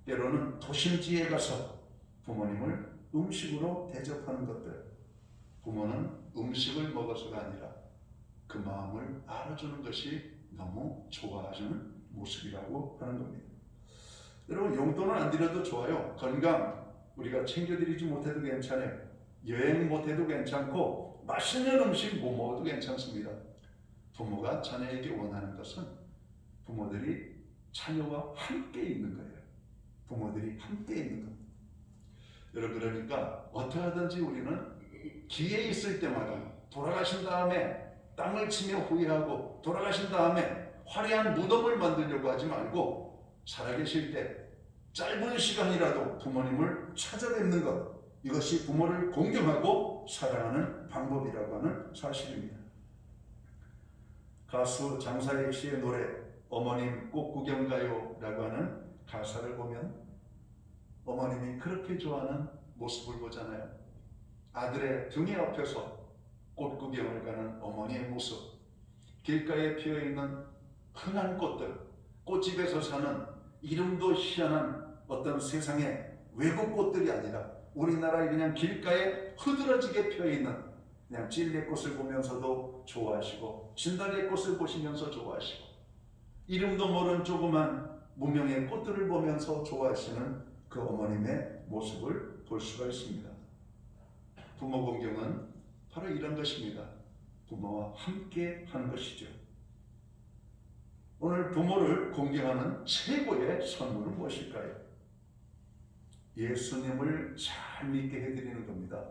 때로는 도심지에 가서 부모님을 음식으로 대접하는 것들, 부모는 음식을 먹어서가 아니라 그 마음을 알아주는 것이 너무 좋아하는 모습이라고 하는 겁니다. 여러분, 용돈은 안 드려도 좋아요. 건강 우리가 챙겨드리지 못해도 괜찮아요. 여행 못해도 괜찮고, 맛있는 음식 못 먹어도 괜찮습니다. 부모가 자녀에게 원하는 것은 부모들이 자녀와 함께 있는 거예요. 부모들이 함께 있는 겁니다. 여러분, 그러니까 어떻게 하든지 우리는 기회 있을 때마다 돌아가신 다음에 땅을 치며 후회하고, 돌아가신 다음에 화려한 무덤을 만들려고 하지 말고, 살아계실 때 짧은 시간이라도 부모님을 찾아뵙는 것, 이것이 부모를 공경하고 사랑하는 방법이라고 하는 사실입니다. 가수 장사익 씨의 노래 어머님 꽃구경 가요라고 하는 가사를 보면 어머님이 그렇게 좋아하는 모습을 보잖아요. 아들의 등에 업혀서 꽃구경을 가는 어머니의 모습, 길가에 피어있는 흔한 꽃들, 꽃집에서 사는 이름도 희한한 어떤 세상의 외국 꽃들이 아니라 우리나라의 그냥 길가에 흐드러지게 피어있는 그냥 찔레꽃을 보면서도 좋아하시고 진달래꽃을 보시면서 좋아하시고 이름도 모르는 조그만 무명의 꽃들을 보면서 좋아하시는 그 어머님의 모습을 볼 수가 있습니다. 부모 공경은 바로 이런 것입니다. 부모와 함께 하는 것이죠. 오늘 부모를 공경하는 최고의 선물은 무엇일까요? 예수님을 잘 믿게 해드리는 겁니다.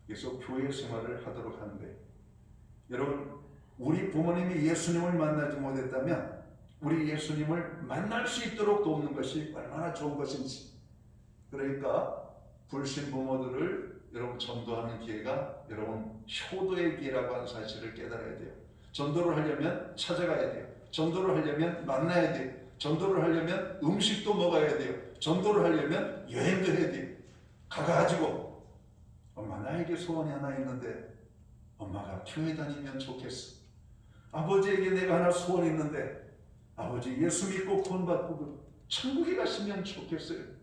그래서 교회 생활을 하도록 하는데, 여러분, 우리 부모님이 예수님을 만나지 못했다면 우리 예수님을 만날 수 있도록 돕는 것이 얼마나 좋은 것인지. 그러니까 불신 부모들을 여러분 전도하는 기회가 여러분 효도의 기회라고 하는 사실을 깨달아야 돼요. 전도를 하려면 찾아가야 돼요. 전도를 하려면 만나야 돼요. 전도를 하려면 음식도 먹어야 돼요. 전도를 하려면 여행도 해야 돼요. 가가지고 엄마 나에게 소원이 하나 있는데 엄마가 교회 다니면 좋겠어. 아버지에게 내가 하나 소원이 있는데 아버지 예수 믿고 구원받고 천국에 가시면 좋겠어요.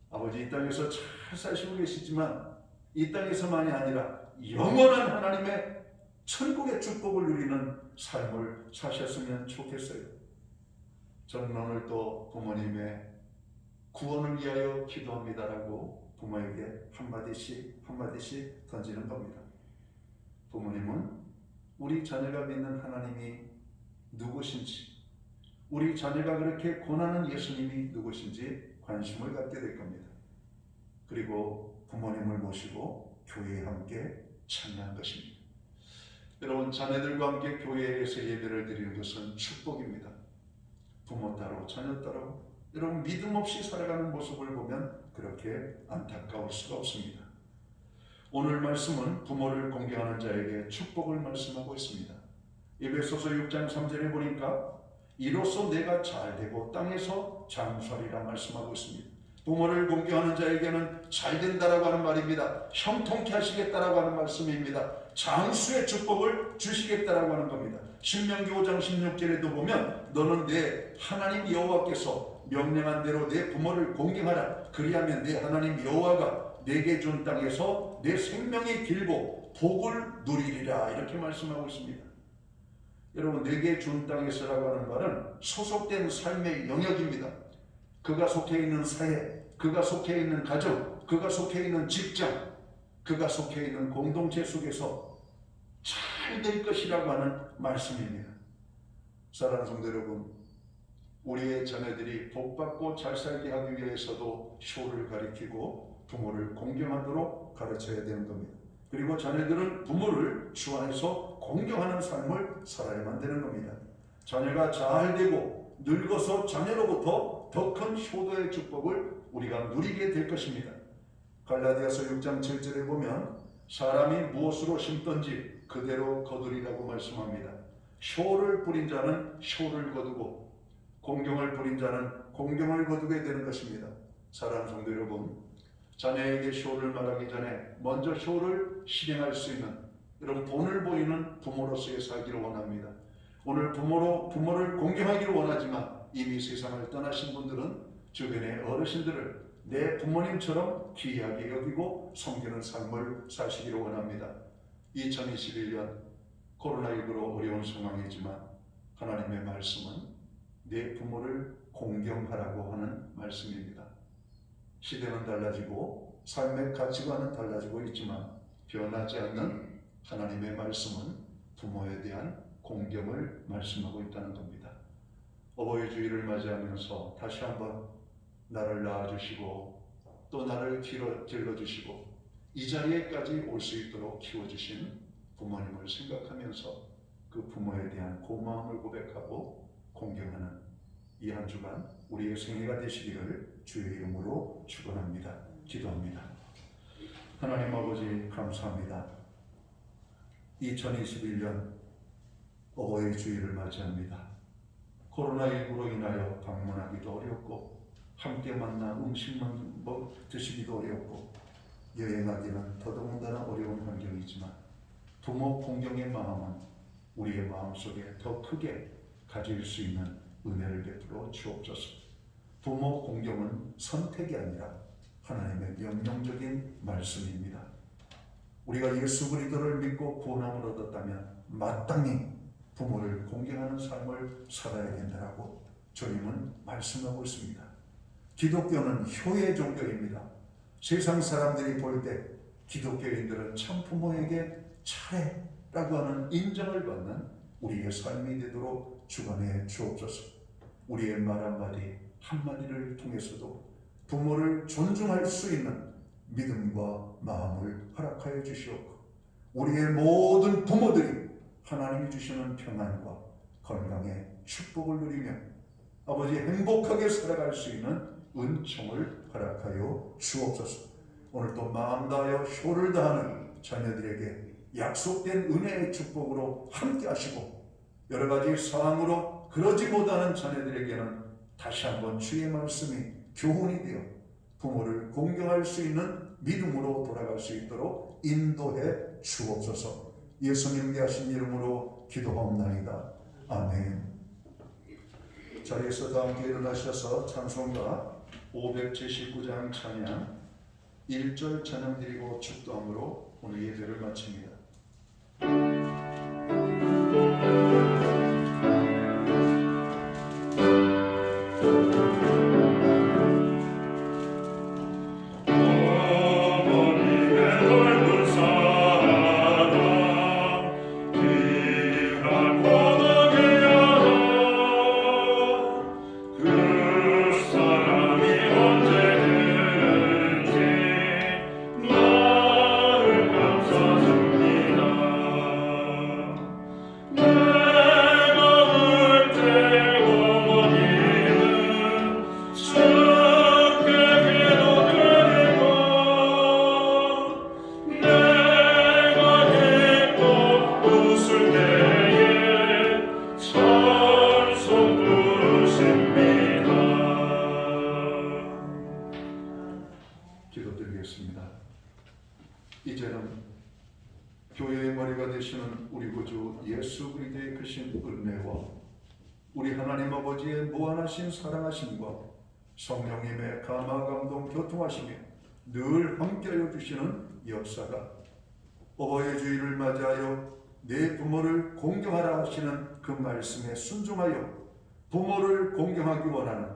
아버지 이 땅에서 잘 사시고 계시지만 이 땅에서만이 아니라 영원한 하나님의 천국의 축복을 누리는 삶을 사셨으면 좋겠어요. 저는 오늘 또 부모님의 구원을 위하여 기도합니다라고 부모에게 한마디씩 던지는 겁니다. 부모님은 우리 자녀가 믿는 하나님이 누구신지, 우리 자녀가 그렇게 권하는 예수님이 누구신지 관심을 갖게 될 겁니다. 그리고 부모님을 모시고 교회에 함께 참여한 것입니다. 여러분, 자녀들과 함께 교회에서 예배를 드리는 것은 축복입니다. 부모 따로 자녀 따로 여러분 믿음 없이 살아가는 모습을 보면 그렇게 안타까울 수가 없습니다. 오늘 말씀은 부모를 공경하는 자에게 축복을 말씀하고 있습니다. 에베소서 6장 3절에 보니까 이로써 내가 잘되고 땅에서 장수하리라 말씀하고 있습니다. 부모를 공경하는 자에게는 잘된다라고 하는 말입니다. 형통케 하시겠다라고 하는 말씀입니다. 장수의 축복을 주시겠다라고 하는 겁니다. 신명기 5장 16절에도 보면 너는 내 하나님 여호와께서 명령한 대로 내 부모를 공경하라. 그리하면 내 하나님 여호와가 내게 준 땅에서 내 생명이 길고 복을 누리리라. 이렇게 말씀하고 있습니다. 여러분, 내게 준 땅에서라고 하는 말은 소속된 삶의 영역입니다. 그가 속해 있는 사회, 그가 속해 있는 가정, 그가 속해 있는 직장, 그가 속해 있는 공동체 속에서 잘 될 것이라고 하는 말씀입니다. 사랑하는 성도 여러분, 우리의 자녀들이 복받고 잘 살게 하기 위해서도 효를 가리키고 부모를 공경하도록 가르쳐야 되는 겁니다. 그리고 자녀들은 부모를 주 안에서 공경하는 삶을 살아야만 되는 겁니다. 자녀가 잘 되고 늙어서 자녀로부터 더 큰 효도의 축복을 우리가 누리게 될 것입니다. 갈라디아서 6장 7절에 보면 사람이 무엇으로 심든지 그대로 거두리라고 말씀합니다. 효를 부린 자는 효를 거두고 공경을 부린 자는 공경을 거두게 되는 것입니다. 사랑하는 성도 여러분, 자녀에게 효를 말하기 전에 먼저 효를 실행할 수 있는 여러분 본을 보이는 부모로서의 살기를 원합니다. 오늘 부모를 공경하기를 원하지만 이미 세상을 떠나신 분들은 주변의 어르신들을 내 부모님처럼 귀하게 여기고 섬기는 삶을 사시기를 원합니다. 2021년 코로나19로 어려운 상황이지만 하나님의 말씀은 내 부모를 공경하라고 하는 말씀입니다. 시대는 달라지고 삶의 가치관은 달라지고 있지만 변하지 않는 하나님의 말씀은 부모에 대한 공경을 말씀하고 있다는 겁니다. 어버이 주일을 맞이하면서 다시 한번 나를 낳아주시고 또 나를 길러주시고 이 자리에까지 올 수 있도록 키워주신 부모님을 생각하면서 그 부모에 대한 고마움을 고백하고 공경하는 이 한 주간 우리의 생애가 되시기를 주의 이름으로 축원합니다. 기도합니다. 하나님 아버지 감사합니다. 2021년 어버이 주일을 맞이합니다. 코로나19로 인하여 방문하기도 어렵고 함께 만나 음식만 드시기도 어렵고 여행하기는 더더군다나 어려운 환경이지만 부모 공경의 마음은 우리의 마음속에 더 크게 가질 수 있는 은혜를 베풀어 주옵소서. 부모 공경은 선택이 아니라 하나님의 명령적인 말씀입니다. 우리가 예수 그리스도를 믿고 구원함을 얻었다면 마땅히 부모를 공경하는 삶을 살아야 된다고 주님은 말씀하고 있습니다. 기독교는 효의 종교입니다. 세상 사람들이 볼 때 기독교인들은 참 부모에게 차례라고 하는 인정을 받는 우리의 삶이 되도록 주관해 주옵소서. 우리의 말 한마디를 통해서도 부모를 존중할 수 있는 믿음과 마음을 허락하여 주시옵고 우리의 모든 부모들이 하나님이 주시는 평안과 건강의 축복을 누리며 아버지 행복하게 살아갈 수 있는 은총을 허락하여 주옵소서. 오늘도 마음 다하여 효를 다하는 자녀들에게 약속된 은혜의 축복으로 함께 하시고 여러 가지 상황으로 그러지 못하는 자녀들에게는 다시 한번 주의 말씀이 교훈이 되어 부모를 공경할 수 있는 믿음으로 돌아갈 수 있도록 인도해 주옵소서. 예수님께 하신 이름으로 기도하옵나이다. 아멘. 자리에서 다 함께 일어나셔서 찬송가 579장 찬양 1절 찬양 드리고 축도함으로 오늘 예배를 마칩니다. 기도드리겠습니다. 이제는 교회의 머리가 되시는 우리 구주 예수 그리스도의 크신 은혜와 우리 하나님 아버지의 무한하신 사랑하심과 성령님의 감화 감동 교통하심이 늘 함께하여 주시는 역사가 어버이 주일을 맞이하여 내 부모를 공경하라 하시는 그 말씀에 순종하여 부모를 공경하기 원하는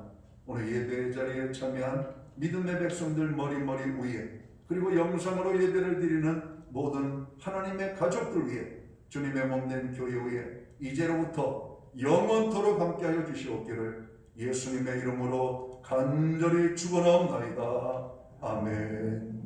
오늘 예배 자리에 참여한 믿음의 백성들 머리 위에 그리고 영상으로 예배를 드리는 모든 하나님의 가족들 위에 주님의 몸된 교회 위에 이제로부터 영원토록 함께하여 주시옵기를 예수님의 이름으로 간절히 축원하옵나이다. 아멘.